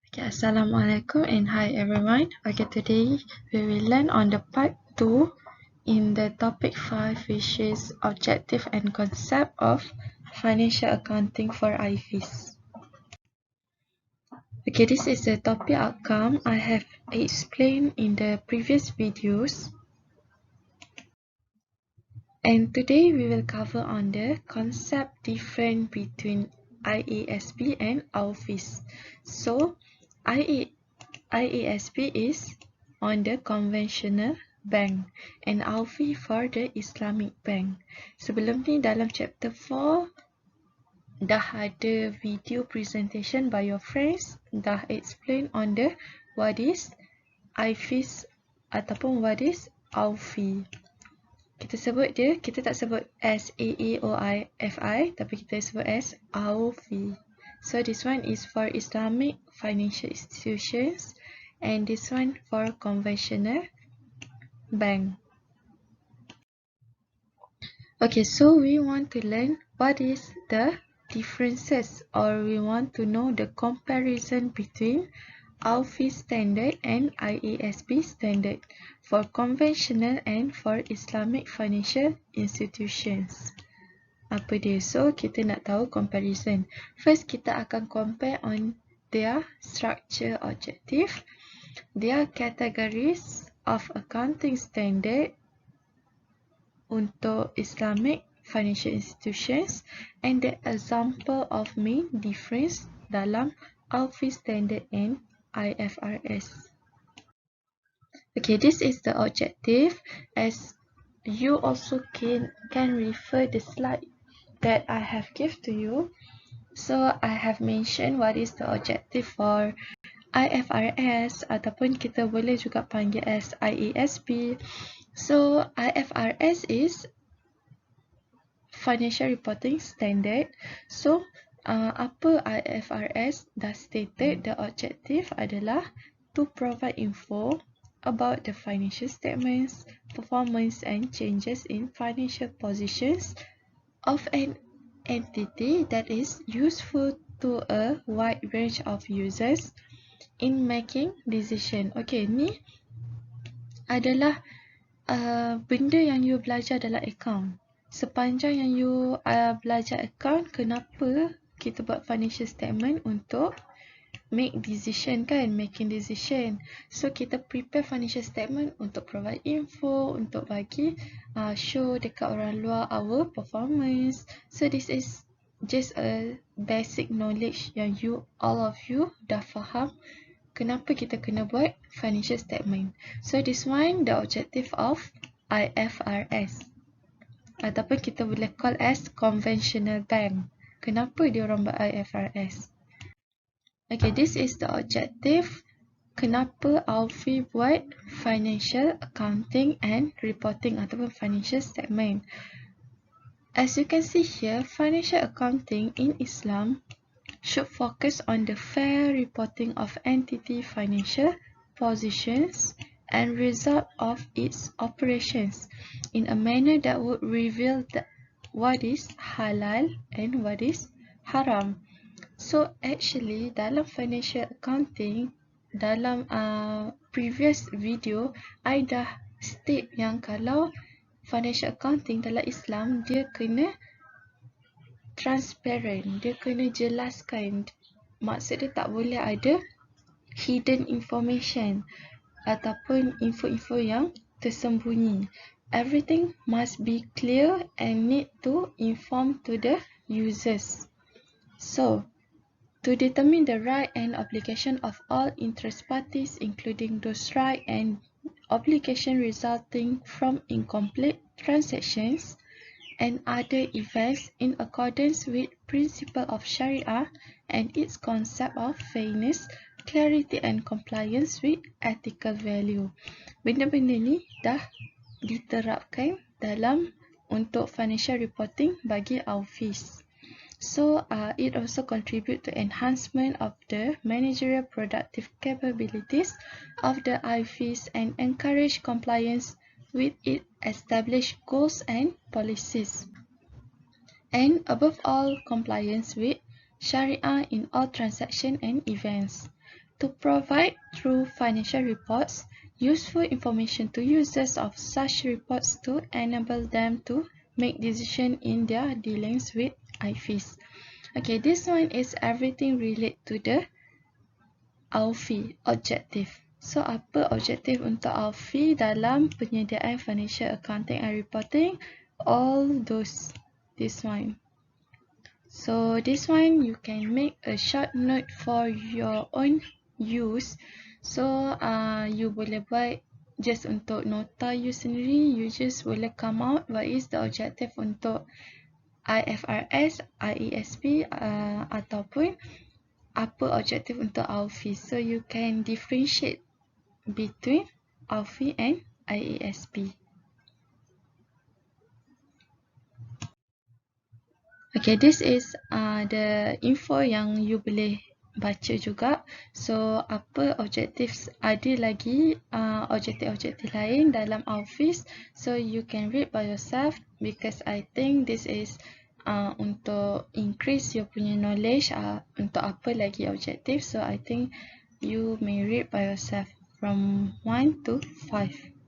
Okay, Assalamualaikum and hi everyone. Okay, today we will learn on the part 2 in the topic 5, which is objective and concept of financial accounting for IFIs. Okay, this is the topic outcome I have explained in the previous videos. And today we will cover on the concept difference between IASB and IFIs. So, IASB is on the conventional bank and IFI for the Islamic bank. Sebelum ni dalam chapter 4 dah ada video presentation by your friends, dah explain on the what is IFIs ataupun what is IFI. Kita sebut dia, kita tak sebut as AAOIFI, tapi kita sebut as IFI. So this one is for Islamic financial institutions and this one for conventional bank. Okay, so we want to learn what is the differences, or we want to know the comparison between IFI standard and IASB standard for conventional and for Islamic financial institutions. Apa dia? So, kita nak tahu comparison. First, kita akan compare on their structure objective, their categories of accounting standard untuk Islamic financial institutions, and the example of main difference dalam IFI standard and IFRS. Okay, this is the objective. As you also can refer the slide that I have give to you. So I have mentioned what is the objective for IFRS ataupun kita boleh juga panggil as IASB. So IFRS is Financial Reporting Standard. So apa IFRS dah stated, the objective adalah to provide info about the financial statements, performance and changes in financial positions of an entity that is useful to a wide range of users in making decision. Okay, ni adalah benda yang you belajar dalam account. Sepanjang yang you belajar account, kenapa kita buat financial statement? Untuk make decision kan, making decision. So kita prepare financial statement untuk provide info, untuk bagi show dekat orang luar our performance. So this is just a basic knowledge yang all of you dah faham kenapa kita kena buat financial statement. So this one the objective of IFRS, ataupun kita boleh call as conventional bank. Kenapa dia orang buat IFRS? Okay, this is the objective. Kenapa IFI buat financial accounting and reporting ataupun financial statement? As you can see here, financial accounting in Islam should focus on the fair reporting of entity financial positions and result of its operations in a manner that would reveal what is halal and what is haram. So actually dalam financial accounting, dalam previous video, I dah state yang kalau financial accounting dalam Islam, dia kena transparent, dia kena jelaskan. Maksud dia tak boleh ada hidden information ataupun info-info yang tersembunyi. Everything must be clear and need to inform to the users. So, to determine the right and obligation of all interest parties, including those right and obligation resulting from incomplete transactions and other events in accordance with principle of Sharia and its concept of fairness, clarity and compliance with ethical value. Benda-benda ni dah diterapkan dalam untuk financial reporting bagi IFIs. So it also contribute to enhancement of the managerial productive capabilities of the IFIs and encourage compliance with its established goals and policies. And above all, compliance with Sharia in all transactions and events. To provide through financial reports useful information to users of such reports to enable them to make decisions in their dealings with IFIs. Okay, this one is everything related to the IFI objective. So, apa objektif untuk IFI dalam penyediaan financial accounting and reporting? All those, this one. So, this one you can make a short note for your own use. So, you boleh buat just untuk nota you sendiri. You just boleh come out what is the objective untuk IFRS, IASB ataupun apa objektif untuk IFI. So, you can differentiate between IFI and IASB. Okay, this is the info yang you boleh baca juga. So, apa objektif, ada lagi objektif-objektif lain dalam IFIs. So, you can read by yourself because I think this is untuk increase your punya knowledge untuk apa lagi objektif. So, I think you may read by yourself from 1 to 5.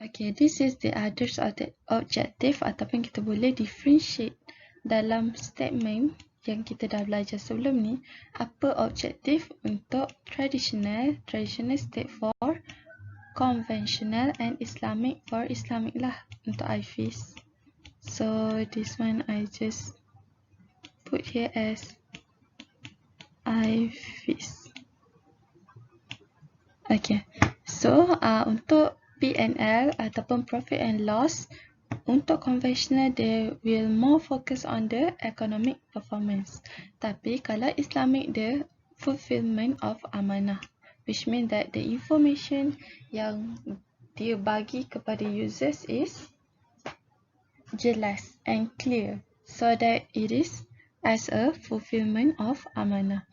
Okay, this is the others of the objective ataupun kita boleh differentiate dalam statement yang kita dah belajar sebelum ni. Apa objektif untuk traditional state for conventional and Islamic for Islamic lah untuk IFIs. So this one I just put here as IFIs. Okay, so untuk P&L ataupun profit and loss, untuk conventional they will more focus on the economic performance. Tapi kalau Islamic the fulfillment of amanah, which means that the information yang dia bagi kepada users is jelas and clear, so that it is as a fulfillment of amanah.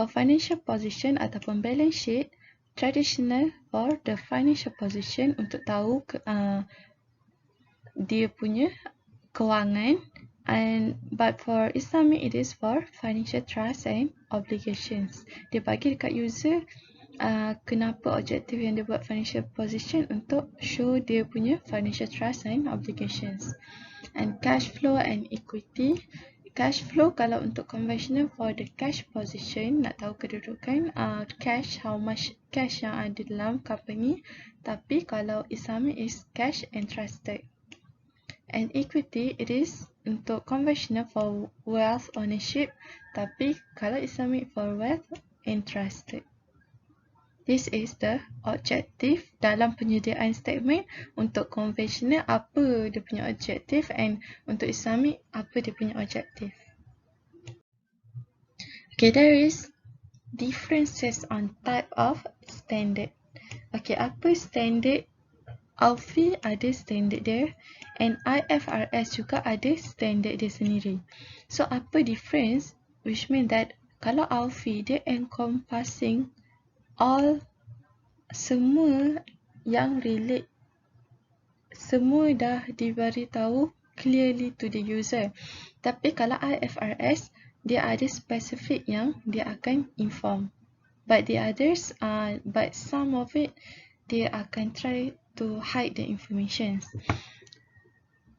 For financial position ataupun balance sheet, traditional for the financial position untuk tahu dia punya kewangan, but for Islamic it is for financial trust and obligations. Dia bagi dekat user kenapa objektif yang dia buat financial position untuk show dia punya financial trust and obligations. And cash flow and equity. Cash flow kalau untuk conventional for the cash position, nak tahu kedudukan cash, how much cash yang ada dalam company. Tapi kalau Islamic is cash entrusted. And equity it is untuk conventional for wealth ownership, tapi kalau Islamic for wealth entrusted. This is the objective dalam penyediaan statement. Untuk conventional apa dia punya objektif, and untuk Islamic apa dia punya objektif. Okay, there is differences on type of standard. Okay, apa standard? IFI ada standard dia, and IFRS juga ada standard dia sendiri. So apa difference? Which mean that kalau IFI dia encompassing all, semua yang relate, semua dah diberitahu clearly to the user. Tapi kalau IFRS dia ada specific yang dia akan inform, but the others but some of it dia akan try to hide the information.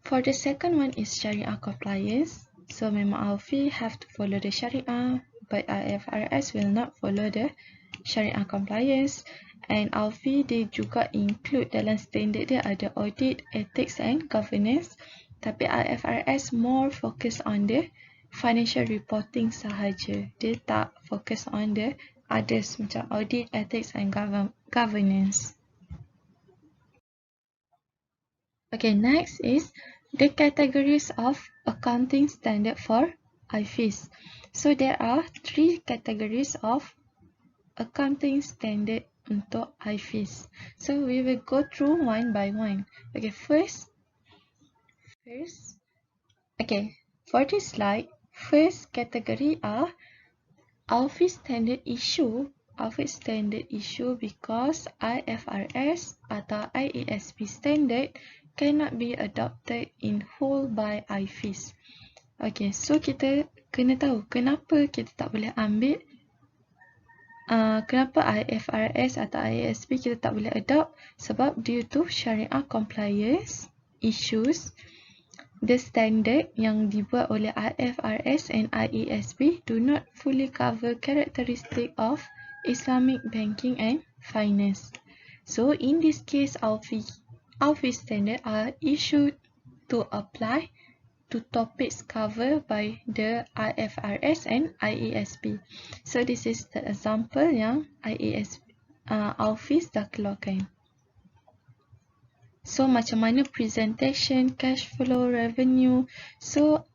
For the second one is Sharia compliance. So memang IFI have to follow the Sharia, but IFRS will not follow the Sharia compliance. And IFI dia juga include dalam standard dia ada audit, ethics and governance. Tapi IFRS more focus on the financial reporting sahaja. Dia tak focus on the others macam audit, ethics and governance. Okay, next is the categories of accounting standard for IFIs. So there are 3 categories of accounting standard untuk IFIs. So we will go through one by one. Okay, first, okay, for this slide, first category are IFI standard issue. IFI standard issue because IFRS atau IASB standard cannot be adopted in whole by IFIs. Okay, so kita kena tahu kenapa kita tak boleh ambil kenapa IFRS atau IASB kita tak boleh adopt, sebab due to Syariah compliance issues, the standard yang dibuat oleh IFRS and IASB do not fully cover characteristic of Islamic banking and finance. So in this case, IFI standard are issued to apply to topics covered by the IFRS and IASB. So this is the example yang IFIs dah keluarkan. So macam mana presentation, cash flow, revenue. So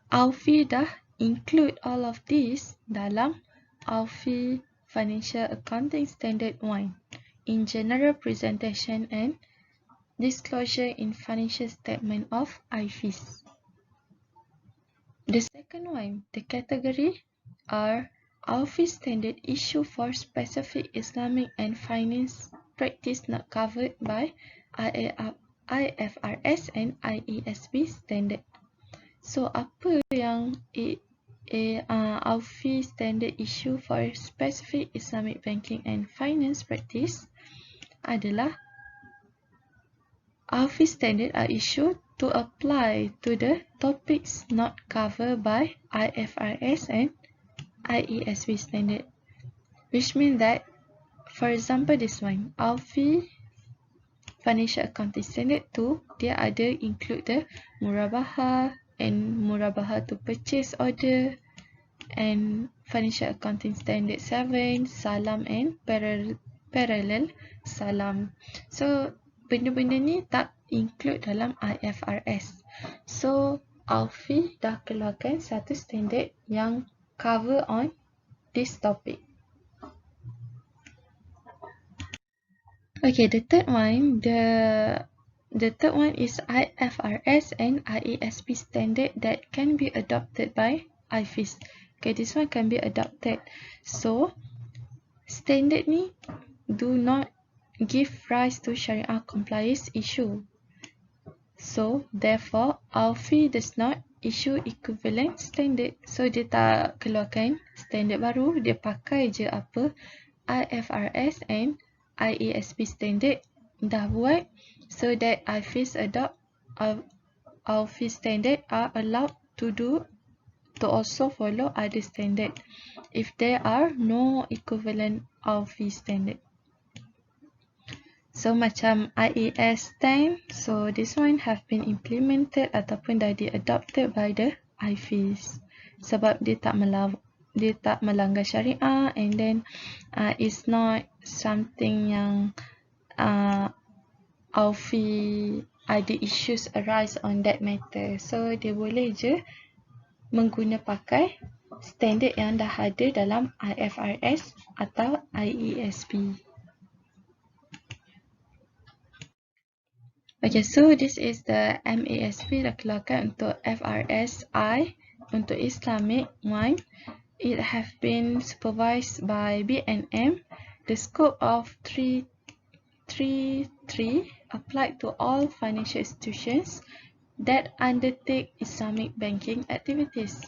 IFI dah include all of this dalam IFI Financial Accounting Standard 1 in general presentation and disclosure in financial statement of IFIs. The second one, the category are IFI standard issue for specific Islamic and finance practice not covered by IFRS and IASB standard. So apa yang IFI standard issue for specific Islamic banking and finance practice adalah IFI standard are issued to apply to the topics not covered by IFRS and IASB standard, which means that, for example, this one, IFI Financial Accounting Standard 2, dia ada include the murabahah and murabahah to purchase order, and Financial Accounting Standard 7, salam and parallel salam. So benda-benda ni tak include dalam IFRS. So IFI dah keluarkan satu standard yang cover on this topic. Okay, the third one is IFRS and IASB standard that can be adopted by IFIs. Okay, this one can be adopted. So standard ni do not give rise to Sharia compliance issue. So therefore, IFI does not issue equivalent standard. So dia tak keluarkan standard baru, dia pakai je apa IFRS and IASB standard dah buat, so that IFIs adopt IFI standard are allowed to also follow other standard if there are no equivalent IFI standard. So macam IAS 10, so this one have been implemented ataupun dah di-adopted by the IFIs sebab dia tak melanggar syariah, and then it's not something yang IFI ada issues arise on that matter. So dia boleh je pakai standard yang dah ada dalam IFRS atau IASB. Okay, so this is the MASB dah keluarkan untuk FRSI untuk Islamic 1. It have been supervised by BNM. The scope of 3.3 applied to all financial institutions that undertake Islamic banking activities.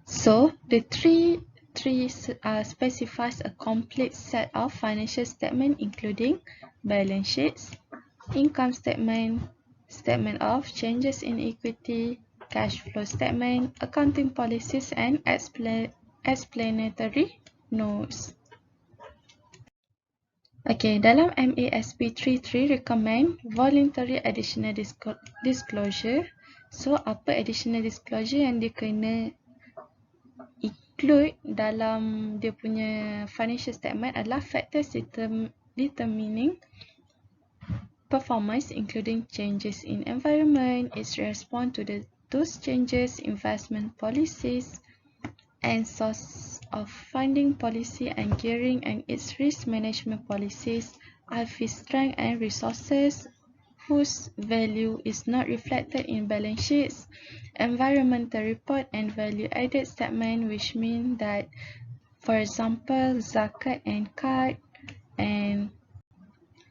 So the 3.3 specifies a complete set of financial statements including balance sheets, income statement, statement of changes in equity, cash flow statement, accounting policies, and explanatory notes. Okay, dalam MASB 3.3 recommend voluntary additional disclosure. So apa additional disclosure yang dia kena include dalam dia punya financial statement adalah factors determining performance, including changes in environment, its response to those changes, investment policies, and source of funding policy and gearing, and its risk management policies, IFI strength and resources whose value is not reflected in balance sheets, environmental report, and value-added statement, which mean that, for example, zakat and card, and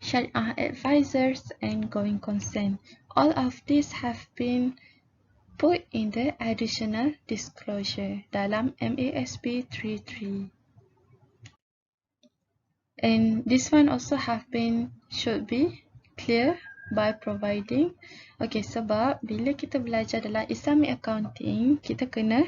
Sharia advisors and going concern. All of these have been put in the additional disclosure dalam MASB 33. And this one also should be clear by providing. Okay, sebab bila kita belajar dalam Islamic accounting, kita kena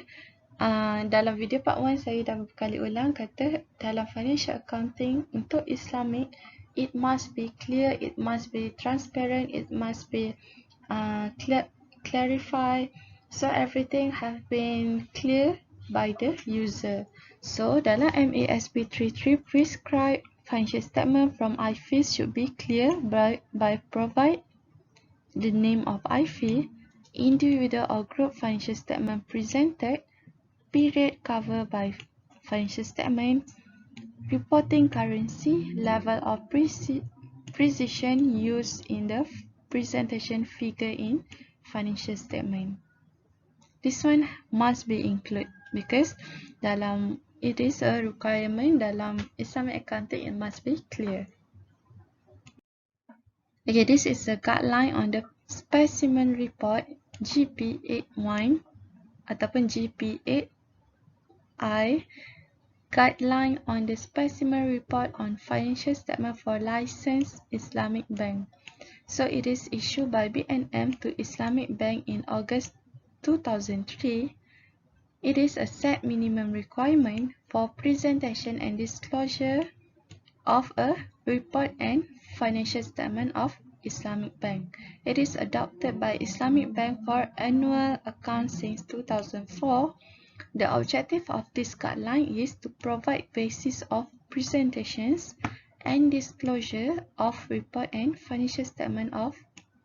dalam video part 1 saya dah berkali ulang kata dalam financial accounting untuk Islamic, it must be clear, it must be transparent, it must be clarify, so everything have been clear by the user. So dalam MASB 33 prescribed financial statement from IFIs should be clear by provide the name of IFI, individual or group financial statement presented, period covered by financial statement, reporting currency, level of precision used in the presentation figure in financial statement. This one must be included because it is a requirement dalam Islamic accounting, it must be clear. Okay, this is a guideline on the specimen report GP81 ataupun GP8I, guideline on the specimen report on financial statement for licensed Islamic bank. So it is issued by BNM to Islamic bank in August 2003. It is a set minimum requirement for presentation and disclosure of a report and financial statement of Islamic bank. It is adopted by Islamic bank for annual accounts since 2004. The objective of this guideline is to provide basis of presentations and disclosure of report and financial statement of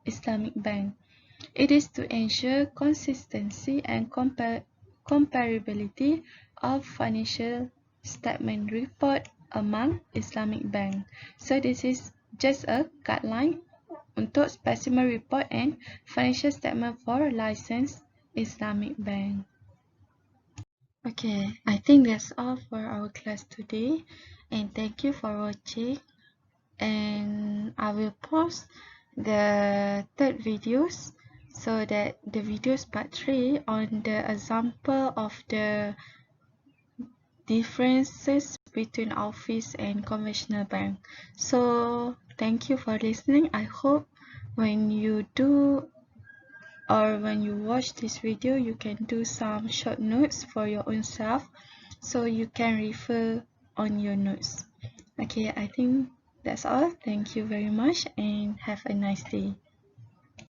Islamic bank. It is to ensure consistency and comparability of financial statement report among Islamic bank. So this is just a guideline untuk specimen report and financial statement for licensed Islamic bank. Okay, I think that's all for our class today, and thank you for watching. And I will post the third videos so that the videos part 3 on the example of the differences between office and conventional bank. So thank you for listening. I hope when you do or when you watch this video, you can do some short notes for your own self so you can refer on your notes. Okay, I think that's all. Thank you very much and have a nice day.